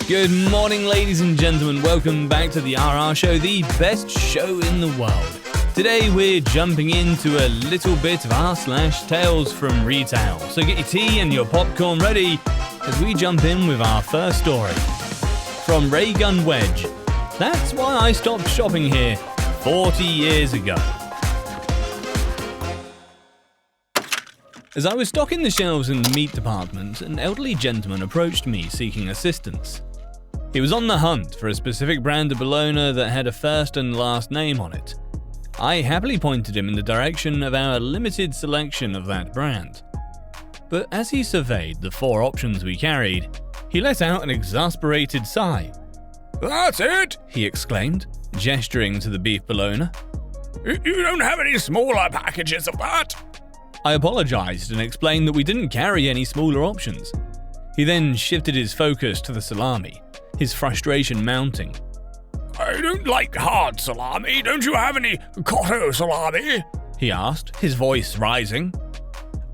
Good morning, ladies and gentlemen. Welcome back to the RR Show, the best show in the world. Today we're jumping into a little bit of r/Tales from Retail. So get your tea and your popcorn ready as we jump in with our first story. From Raygun Wedge. That's why I stopped shopping here 40 years ago. As I was stocking the shelves in the meat department, an elderly gentleman approached me seeking assistance. He was on the hunt for a specific brand of bologna that had a first and last name on it. I happily pointed him in the direction of our limited selection of that brand. But as he surveyed the 4 options we carried, he let out an exasperated sigh. "That's it!" he exclaimed, gesturing to the beef bologna. "You don't have any smaller packages of that?" I apologized and explained that we didn't carry any smaller options. He then shifted his focus to the salami, his frustration mounting. "I don't like hard salami. Don't you have any cotto salami?" he asked, his voice rising.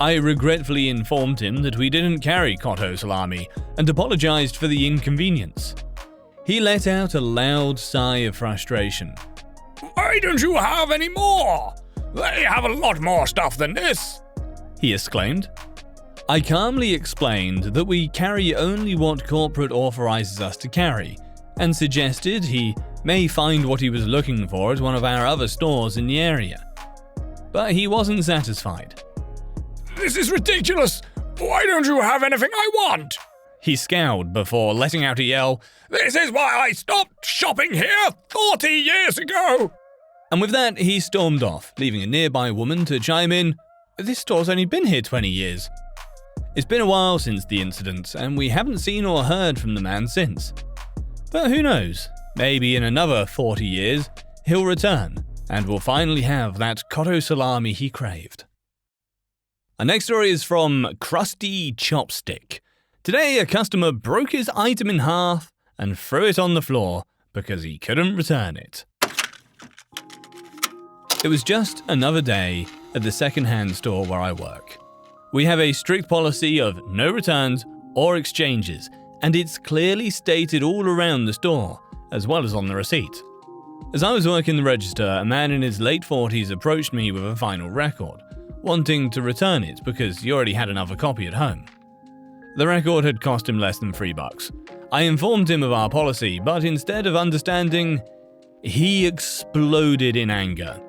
I regretfully informed him that we didn't carry cotto salami and apologized for the inconvenience. He let out a loud sigh of frustration. "Why don't you have any more? They have a lot more stuff than this," he exclaimed. I calmly explained that we carry only what corporate authorizes us to carry, and suggested he may find what he was looking for at one of our other stores in the area. But he wasn't satisfied. "This is ridiculous. Why don't you have anything I want?" He scowled before letting out a yell. "This is why I stopped shopping here 40 years ago." And with that, he stormed off, leaving a nearby woman to chime in, "This store's only been here 20 years. It's been a while since the incident, and we haven't seen or heard from the man since. But who knows, maybe in another 40 years, he'll return, and we'll finally have that cotto salami he craved." Our next story is from Krusty Chopstick. Today, a customer broke his item in half and threw it on the floor because he couldn't return it. It was just another day at the second-hand store where I work. We have a strict policy of no returns or exchanges, and it's clearly stated all around the store, as well as on the receipt. As I was working the register, a man in his late 40s approached me with a vinyl record, wanting to return it because he already had another copy at home. The record had cost him less than $3. I informed him of our policy, but instead of understanding, he exploded in anger.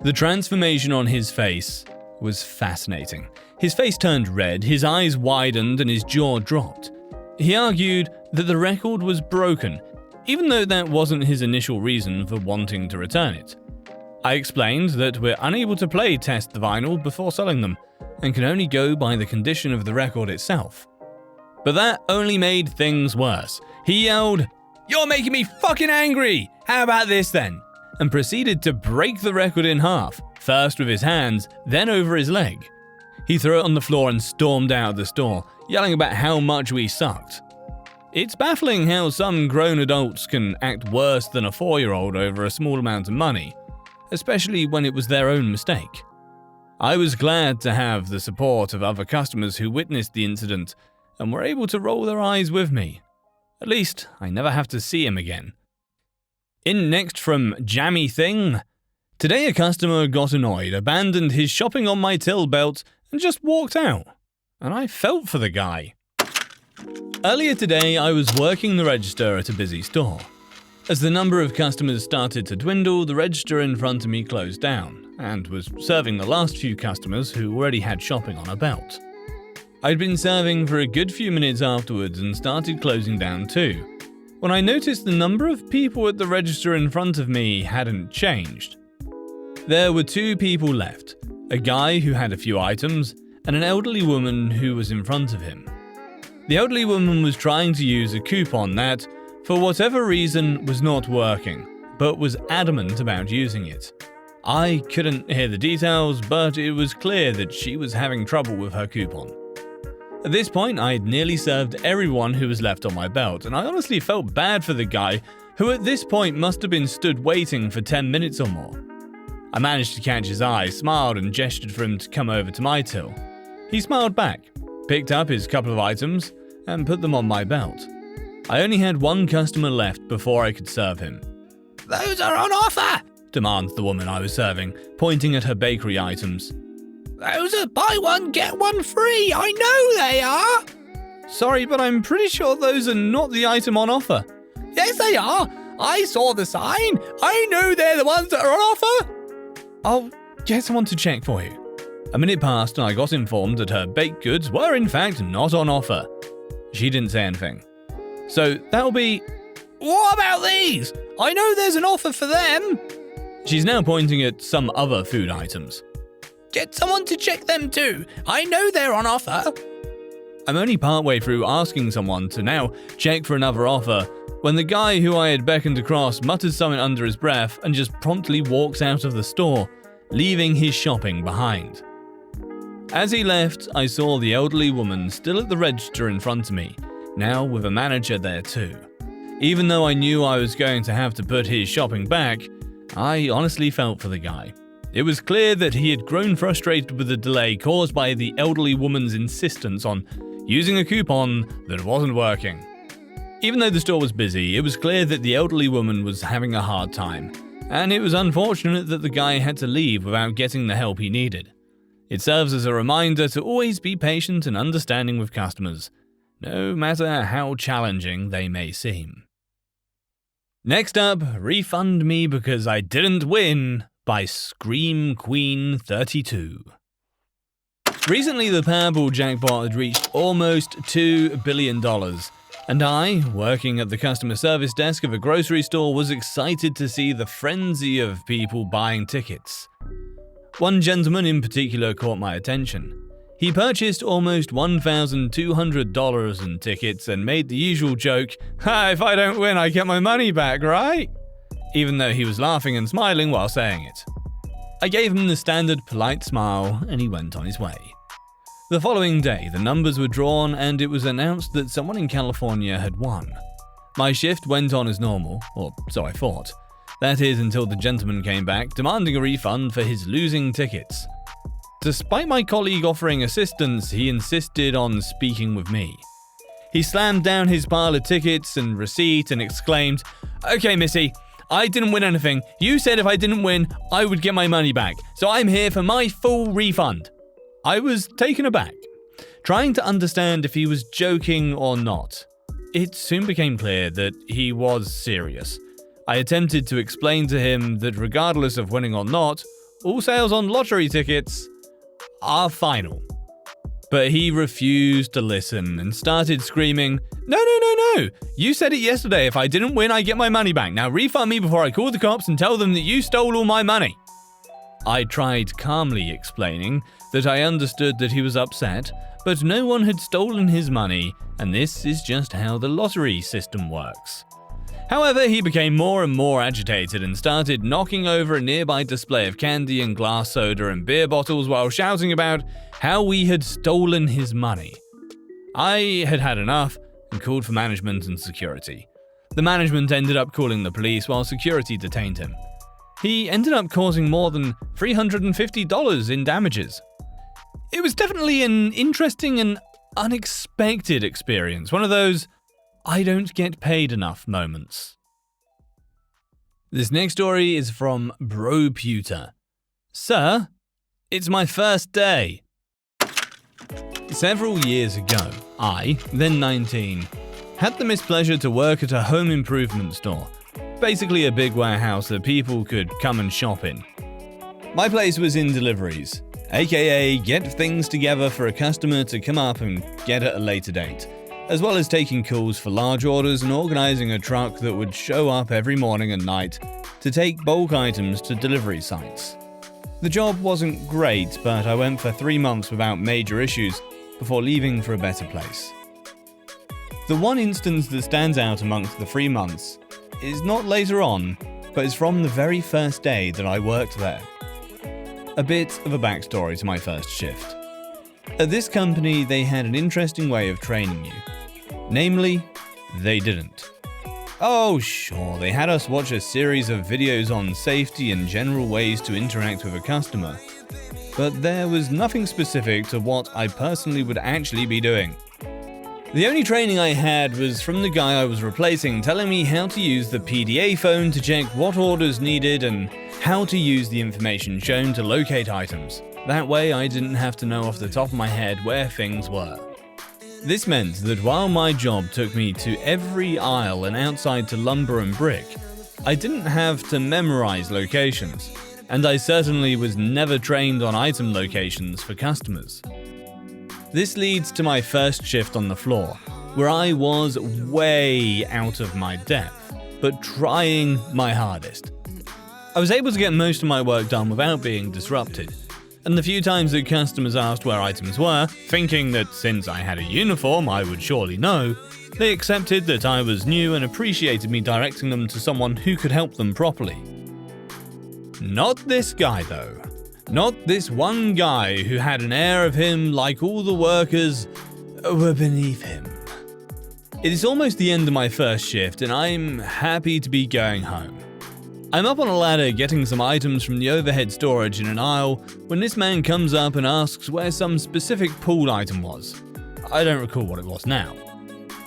The transformation on his face was fascinating. His face turned red, his eyes widened, and his jaw dropped. He argued that the record was broken, even though that wasn't his initial reason for wanting to return it. I explained that we're unable to play test the vinyl before selling them, and can only go by the condition of the record itself. But that only made things worse. He yelled, "You're making me fucking angry! How about this then?" and proceeded to break the record in half, first with his hands, then over his leg. He threw it on the floor and stormed out of the store, yelling about how much we sucked. It's baffling how some grown adults can act worse than a 4-year-old over a small amount of money, especially when it was their own mistake. I was glad to have the support of other customers who witnessed the incident and were able to roll their eyes with me. At least, I never have to see him again. In next from Jammy Thing. Today a customer got annoyed, abandoned his shopping on my till belt, and just walked out. And I felt for the guy. Earlier today, I was working the register at a busy store. As the number of customers started to dwindle, the register in front of me closed down, and was serving the last few customers who already had shopping on a belt. I'd been serving for a good few minutes afterwards and started closing down too, when I noticed the number of people at the register in front of me hadn't changed. There were 2 people left, a guy who had a few items, and an elderly woman who was in front of him. The elderly woman was trying to use a coupon that, for whatever reason, was not working, but was adamant about using it. I couldn't hear the details, but it was clear that she was having trouble with her coupon. At this point, I'd nearly served everyone who was left on my belt, and I honestly felt bad for the guy, who at this point must have been stood waiting for 10 minutes or more. I managed to catch his eye, smiled, and gestured for him to come over to my till. He smiled back, picked up his couple of items, and put them on my belt. I only had one customer left before I could serve him. Those are on offer, demands the woman I was serving, pointing at her bakery items. Those are buy one, get one free. I know they are. Sorry, but I'm pretty sure those are not the item on offer. Yes, they are. I saw the sign. I know they're the ones that are on offer. I'll get someone to check for you. A minute passed and I got informed that her baked goods were in fact not on offer. She didn't say anything. So that'll be... What about these? I know there's an offer for them. She's now pointing at some other food items. Get someone to check them too. I know they're on offer. I'm only partway through asking someone to now check for another offer when the guy who I had beckoned across mutters something under his breath and just promptly walks out of the store, leaving his shopping behind. As he left, I saw the elderly woman still at the register in front of me, now with a manager there too. Even though I knew I was going to have to put his shopping back, I honestly felt for the guy. It was clear that he had grown frustrated with the delay caused by the elderly woman's insistence on using a coupon that wasn't working. Even though the store was busy, it was clear that the elderly woman was having a hard time, and it was unfortunate that the guy had to leave without getting the help he needed. It serves as a reminder to always be patient and understanding with customers, no matter how challenging they may seem. Next up, Refund Me Because I Didn't Win by Scream Queen 32. Recently, the Powerball jackpot had reached almost $2 billion, and I, working at the customer service desk of a grocery store, was excited to see the frenzy of people buying tickets. One gentleman in particular caught my attention. He purchased almost $1,200 in tickets and made the usual joke, if I don't win, I get my money back, right? Even though he was laughing and smiling while saying it. I gave him the standard polite smile and he went on his way. The following day, the numbers were drawn and it was announced that someone in California had won. My shift went on as normal, or so I thought. That is until the gentleman came back demanding a refund for his losing tickets. Despite my colleague offering assistance, he insisted on speaking with me. He slammed down his pile of tickets and receipt and exclaimed, "Okay, Missy, I didn't win anything. You said if I didn't win, I would get my money back. So I'm here for my full refund." I was taken aback, trying to understand if he was joking or not. It soon became clear that he was serious. I attempted to explain to him that regardless of winning or not, all sales on lottery tickets are final. But he refused to listen and started screaming, No, you said it yesterday, if I didn't win, I get my money back. Now refund me before I call the cops and tell them that you stole all my money." I tried calmly explaining that I understood that he was upset, but no one had stolen his money, and this is just how the lottery system works. However, he became more and more agitated and started knocking over a nearby display of candy and glass soda and beer bottles while shouting about how we had stolen his money. I had had enough and called for management and security. The management ended up calling the police while security detained him. He ended up causing more than $350 in damages. It was definitely an interesting and unexpected experience, one of those I don't get paid enough moments. This next story is from BroPuter. Sir, it's my first day. Several years ago, I, then 19, had the mispleasure to work at a home improvement store, basically a big warehouse that people could come and shop in. My place was in deliveries, aka get things together for a customer to come up and get at a later date, as well as taking calls for large orders and organizing a truck that would show up every morning and night to take bulk items to delivery sites. The job wasn't great, but I went for 3 months without major issues before leaving for a better place. The one instance that stands out amongst the 3 months is not later on, but is from the very first day that I worked there. A bit of a backstory to my first shift. At this company, they had an interesting way of training you. Namely, they didn't. Oh, sure, they had us watch a series of videos on safety and general ways to interact with a customer, but there was nothing specific to what I personally would actually be doing. The only training I had was from the guy I was replacing, telling me how to use the PDA phone to check what orders needed and how to use the information shown to locate items. That way I didn't have to know off the top of my head where things were. This meant that while my job took me to every aisle and outside to lumber and brick, I didn't have to memorize locations, and I certainly was never trained on item locations for customers. This leads to my first shift on the floor, where I was way out of my depth, but trying my hardest. I was able to get most of my work done without being disrupted, and the few times that customers asked where items were, thinking that since I had a uniform I would surely know, they accepted that I was new and appreciated me directing them to someone who could help them properly. Not this guy though. Not this one guy who had an air of him like all the workers were beneath him. It is almost the end of my first shift and I'm happy to be going home. I'm up on a ladder getting some items from the overhead storage in an aisle when this man comes up and asks where some specific pool item was. I don't recall what it was now.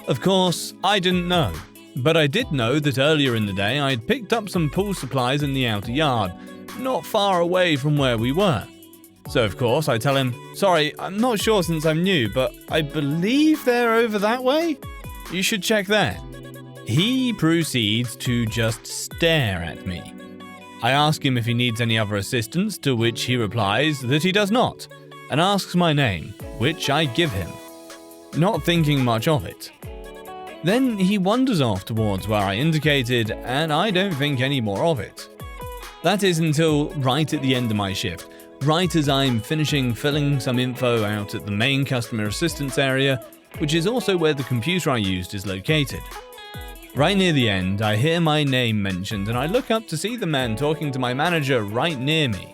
Of course, I didn't know, but I did know that earlier in the day I'd picked up some pool supplies in the outer yard, not far away from where we were. So of course I tell him, sorry, I'm not sure since I'm new, but I believe they're over that way? You should check there. He proceeds to just stare at me. I ask him if he needs any other assistance, to which he replies that he does not, and asks my name, which I give him, not thinking much of it. Then he wanders off towards where I indicated, and I don't think any more of it. That is until right at the end of my shift, right as I'm finishing filling some info out at the main customer assistance area, which is also where the computer I used is located. Right near the end, I hear my name mentioned and I look up to see the man talking to my manager right near me.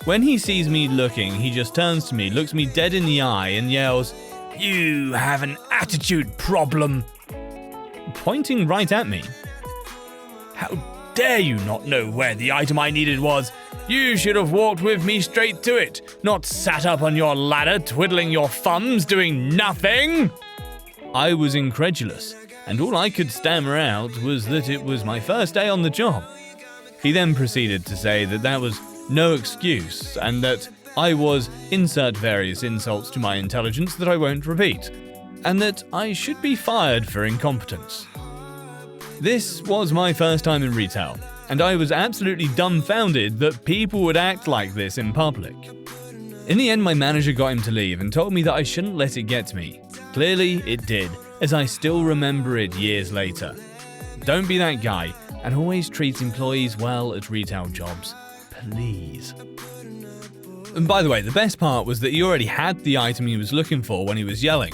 When he sees me looking, he just turns to me, looks me dead in the eye and yells, "You have an attitude problem," pointing right at me. "How dare you not know where the item I needed was? You should have walked with me straight to it, not sat up on your ladder twiddling your thumbs doing nothing." I was incredulous, and all I could stammer out was that it was my first day on the job. He then proceeded to say that that was no excuse and that I was insert various insults to my intelligence that I won't repeat, and that I should be fired for incompetence. This was my first time in retail, and I was absolutely dumbfounded that people would act like this in public. In the end, my manager got him to leave and told me that I shouldn't let it get to me. Clearly, it did, as I still remember it years later. Don't be that guy, and always treat employees well at retail jobs. Please. And by the way, the best part was that he already had the item he was looking for when he was yelling.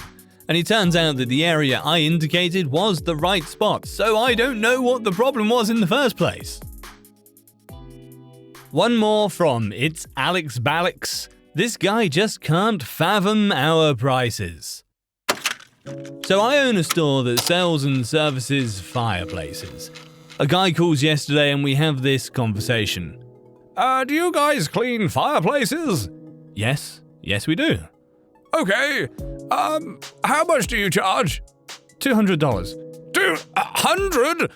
And it turns out that the area I indicated was the right spot, so I don't know what the problem was in the first place. One more from It's Alex Balix. This guy just can't fathom our prices. So I own a store that sells and services fireplaces. A guy calls yesterday and we have this conversation. Do you guys clean fireplaces? Yes we do. Okay, how much do you charge? $200. 200?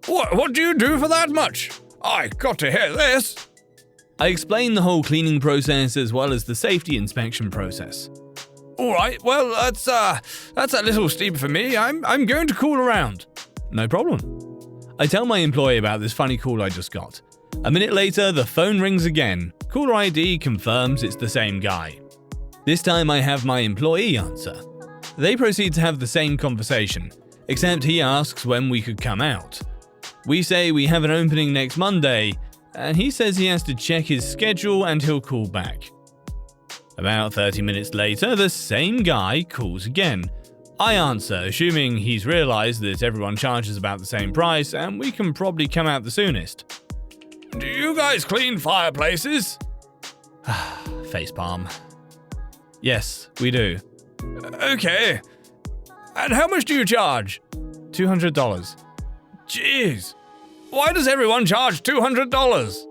What do you do for that much? I got to hear this. I explain the whole cleaning process as well as the safety inspection process. All right, well, that's a little steep for me. I'm going to call around. No problem. I tell my employee about this funny call I just got. A minute later, the phone rings again. Caller ID confirms it's the same guy. This time I have my employee answer. They proceed to have the same conversation, except he asks when we could come out. We say we have an opening next Monday, and he says he has to check his schedule and he'll call back. About 30 minutes later, the same guy calls again. I answer, assuming he's realized that everyone charges about the same price and we can probably come out the soonest. Do you guys clean fireplaces? Facepalm. Yes, we do. Okay. And how much do you charge? $200. Jeez. Why does everyone charge $200?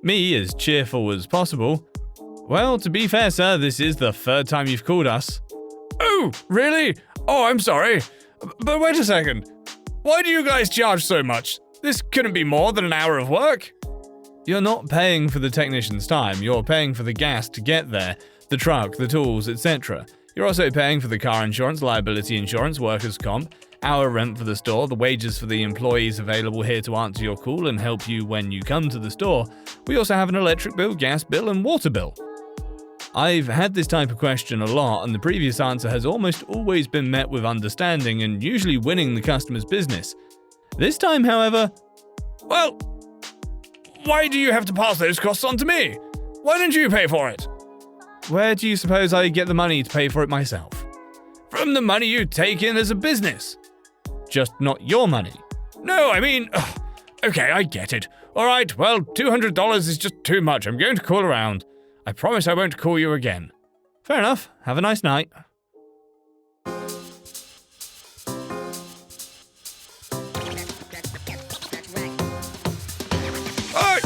Me as cheerful as possible. Well, to be fair, sir, this is the third time you've called us. Oh, really? Oh, I'm sorry. But wait a second. Why do you guys charge so much? This couldn't be more than an hour of work. You're not paying for the technician's time, you're paying for the gas to get there, the truck, the tools, etc. You're also paying for the car insurance, liability insurance, workers' comp, our rent for the store, the wages for the employees available here to answer your call and help you when you come to the store. We also have an electric bill, gas bill, and water bill. I've had this type of question a lot, and the previous answer has almost always been met with understanding and usually winning the customer's business. This time, however, well, why do you have to pass those costs on to me? Why don't you pay for it? Where do you suppose I get the money to pay for it myself? From the money you take in as a business. Just not your money. No, I mean, okay, I get it. All right, well, $200 is just too much. I'm going to call around. I promise I won't call you again. Fair enough. Have a nice night.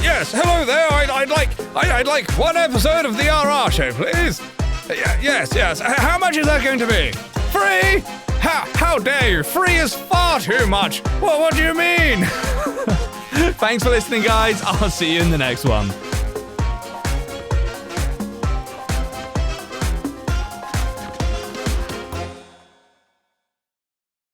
Yes, hello there. I'd like one episode of the RR show, please. Yes. How much is that going to be? Free? How dare you? Free is far too much. What do you mean? Thanks for listening, guys. I'll see you in the next one.